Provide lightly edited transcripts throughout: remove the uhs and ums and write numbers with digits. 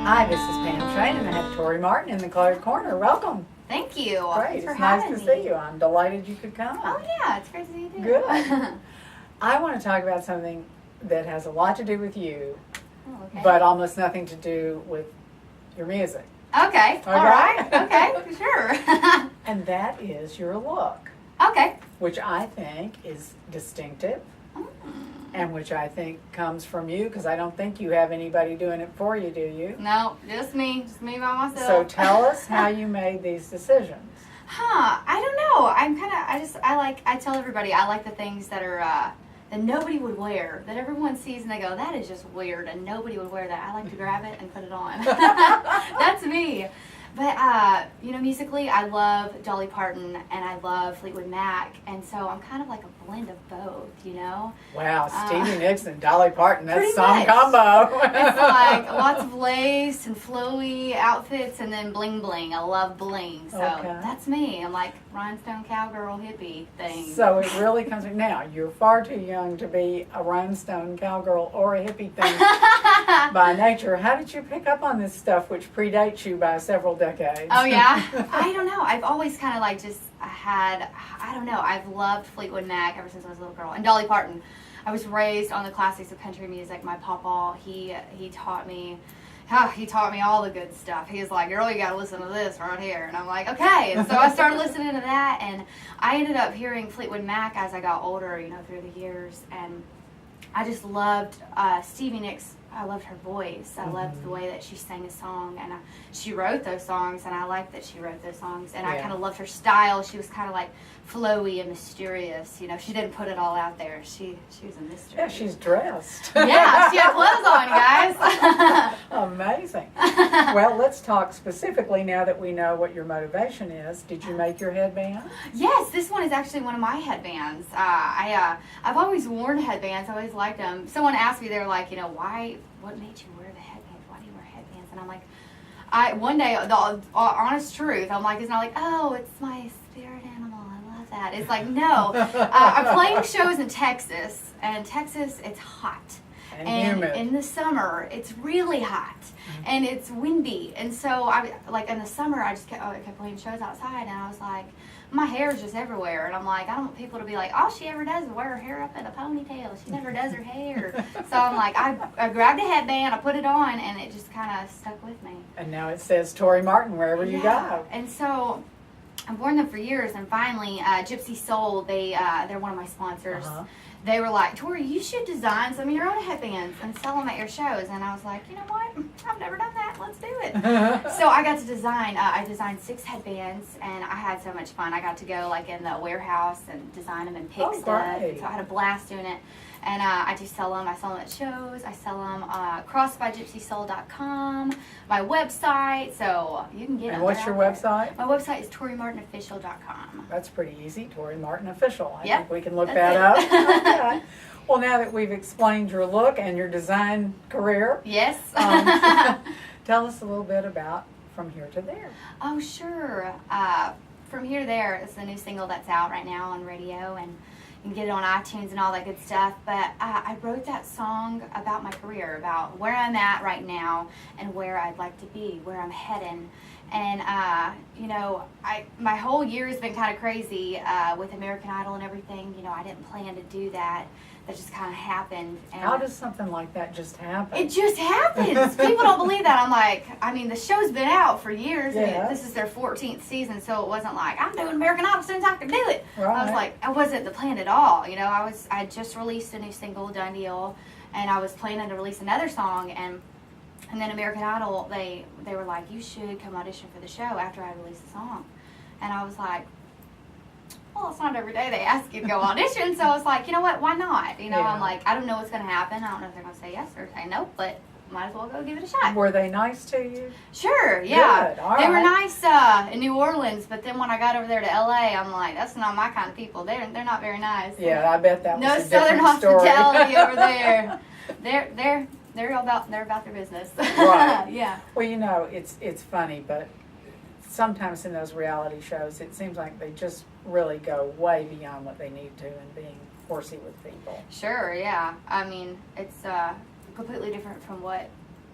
Hi, this is Pam Shane, and I have Tori Martin in the Cluttered Corner. Welcome. Thank you. Great. Thanks for It's nice having to me. see you. I'm delighted you could come. Oh yeah, it's great to see you too. Good. I want to talk about something that has a lot to do with you, Oh, okay. but almost nothing to do with your music. Okay. All right. Okay. Sure. And that is your look, Okay. which I think is distinctive Mm. and which I think comes from you, because I don't think you have anybody doing it for you, do you? No, just me by myself. So tell us how you made these decisions. I don't know. I tell everybody I like the things that are that nobody would wear, that everyone sees and they go, that is just weird, and nobody would wear that. I like to grab it and put it on. That's me. But, musically, I love Dolly Parton and I love Fleetwood Mac, and so I'm kind of like a blend of both, you know? Wow, Stevie Nicks and Dolly Parton, that's pretty some much. combo. It's like lots of lace and flowy outfits and then bling bling. I love bling. So Okay. that's me. I'm like rhinestone cowgirl hippie thing. So it really comes now. You're far too young to be a rhinestone cowgirl or a hippie thing by nature. How did you pick up on this stuff, which predates you by several decades? Oh yeah? I don't know. I've always kind of like I've loved Fleetwood Mac ever since I was a little girl. And Dolly Parton. I was raised on the classics of country music. My papa, he taught me all the good stuff. He was like, girl, you gotta listen to this right here. And I'm like, okay. And so I started listening to that, and I ended up hearing Fleetwood Mac as I got older, through the years. And I just loved Stevie Nicks. I loved her voice. I loved the way that she sang a song, and she wrote those songs, and I liked that she wrote those songs. And I kind of loved her style. She was kind of like flowy and mysterious. She didn't put it all out there. She was a mystery. Yeah, she's dressed. Yeah, she had clothes on, guys. Amazing. Well, let's talk specifically now that we know what your motivation is. Did you make your headband? Yes, this one is actually one of my headbands. I've always worn headbands. I always liked them. Someone asked me, they're like, what made you wear the headbands? Why do you wear headbands? And I'm like, one day, the honest truth, I'm like, it's not like, oh, it's my spirit animal. I love that. It's like, no. I'm playing shows in Texas, and Texas, it's hot. And humid. In the summer, it's really hot, and it's windy. And so, in the summer, I kept playing shows outside, and I was like, my hair is just everywhere. And I'm like, I don't want people to be like, all she ever does is wear her hair up in a ponytail. She never does her hair. So I'm like, I grabbed a headband, I put it on, and it just kind of stuck with me. And now it says Tori Martin wherever you go. And so I've worn them for years, and finally, Gypsy Soul, they're one of my sponsors. They were like, Tori, you should design some of your own headbands and sell them at your shows. And I was like, you know what? I've never done that. Let's do it. So I got to design. I designed 6 headbands, and I had so much fun. I got to go in the warehouse and design them and pick stuff. Great. So I had a blast doing it. And I do sell them. I sell them at shows. I sell them crossbygypsysoul.com, my website. So you can get them. And what's your website? My website is ToriMartinOfficial.com. That's pretty easy. Tori Martin Official. I Yep, think we can look that's that it. up. Okay. Well, now that we've explained your look and your design career, Yes. tell us a little bit about From Here to There. Oh, sure. From Here to There is the new single that's out right now on radio, and you can get it on iTunes and all that good stuff. But I wrote that song about my career, about where I'm at right now and where I'd like to be, where I'm heading. And, my whole year has been kind of crazy with American Idol and everything. I didn't plan to do that. That just kind of happened. And How does something like that just happen? it just happens. People don't believe that. I'm like, the show's been out for years. Yeah. This is their 14th season, so it wasn't like, I'm doing American Idol as soon as I can do it. Right. I was like, I wasn't the plan at all. I just released a new single, Done Deal, and I was planning to release another song, and then American Idol, they were like, you should come audition for the show after I release the song. And I was like, well, it's not every day they ask you to go audition, so I was like, you know what, why not? Yeah. I'm like, I don't know what's going to happen. I don't know if they're going to say yes or say no, but might as well go give it a shot. Were they nice to you? Sure, yeah. Good, all They were right. nice in New Orleans, but then when I got over there to LA, I'm like, that's not my kind of people. They're not very nice. Yeah, I bet that was No a Southern different story. hospitality over there. They're about their business. Right. Yeah. Well, it's funny, but sometimes in those reality shows, it seems like they just really go way beyond what they need to in being horsey with people. Sure, yeah. I mean, it's completely different from what,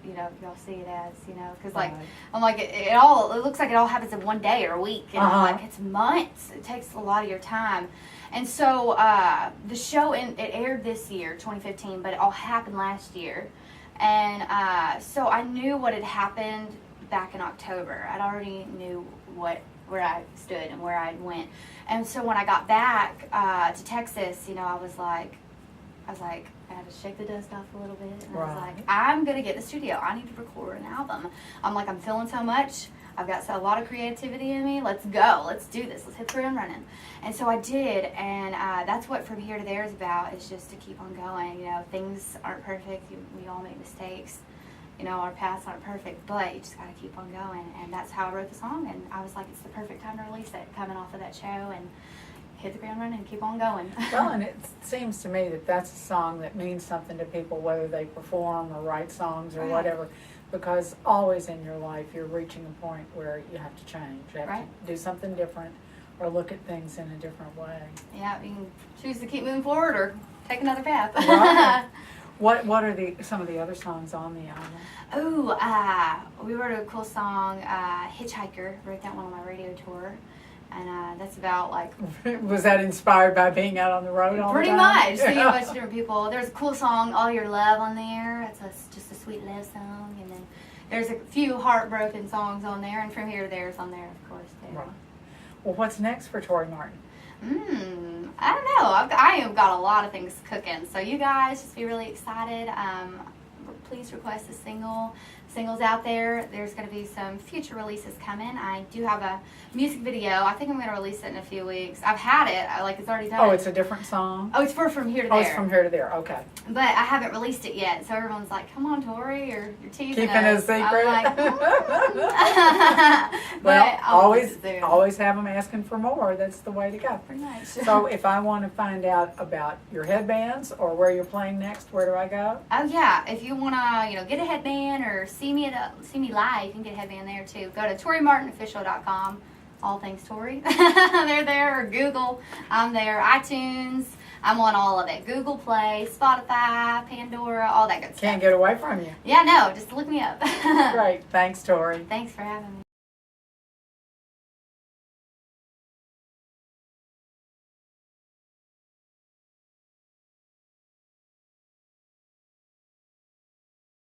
y'all see it as, because Right. I'm like, it looks like it all happens in one day or a week, and I'm Uh-huh. like, it's months. It takes a lot of your time. And so the show, it aired this year, 2015, but it all happened last year. And so I knew what had happened back in October. I'd already knew where I stood and where I went. And so when I got back to Texas, I was like, I had to shake the dust off a little bit. And I was Right. like, I'm going to get in the studio. I need to record an album. I'm like, I'm feeling so much. I've got a lot of creativity in me. Let's go. Let's do this. Let's hit the ground running. And so I did. And that's what From Here to There is about, is just to keep on going. Things aren't perfect. We all make mistakes. Our paths aren't perfect, but you just got to keep on going. And that's how I wrote the song. And I was like, it's the perfect time to release it, coming off of that show and hit the ground running and keep on going. Well, and it seems to me that that's a song that means something to people, whether they perform or write songs or Right. whatever, because always in your life you're reaching a point where you have to change. You have Right. to do something different or look at things in a different way. Yeah, you can choose to keep moving forward or take another path. Right. What are some of the other songs on the album? We wrote a cool song, Hitchhiker. Wrote that one on my radio tour. And that's about like Was that inspired by being out on the road all pretty the time? much seeing a bunch of different people. There's a cool song, All Your Love, on there. It's just a sweet love song. And then there's a few heartbroken songs on there, and From Here to There's on there, of course, too. Right. Well, what's next for Tori Martin? I don't know. I have got a lot of things cooking, so you guys just be really excited. Please request a singles out there. There's going to be some future releases coming. I do have a music video. I think I'm going to release it in a few weeks. I've had it. It's already done. Oh, it's a different song? Oh, it's From Here to There. Oh, it's From Here to There. Okay. But I haven't released it yet, so everyone's like, "Come on, Tori, you're teasing Keeping us." a secret. I'm like, But Well, I'll release it soon. always have them asking for more. That's the way to go. Pretty much. So if I want to find out about your headbands or where you're playing next, where do I go? Oh yeah, if you wanna, get a headband or see me live, you can get a headband there too. Go to ToriMartinOfficial.com. All things Tori. They're there, or Google. I'm there. iTunes. I'm on all of it. Google Play, Spotify, Pandora, all that good stuff. Can't get away from you. Yeah, no, just look me up. Great. Thanks, Tori. Thanks for having me.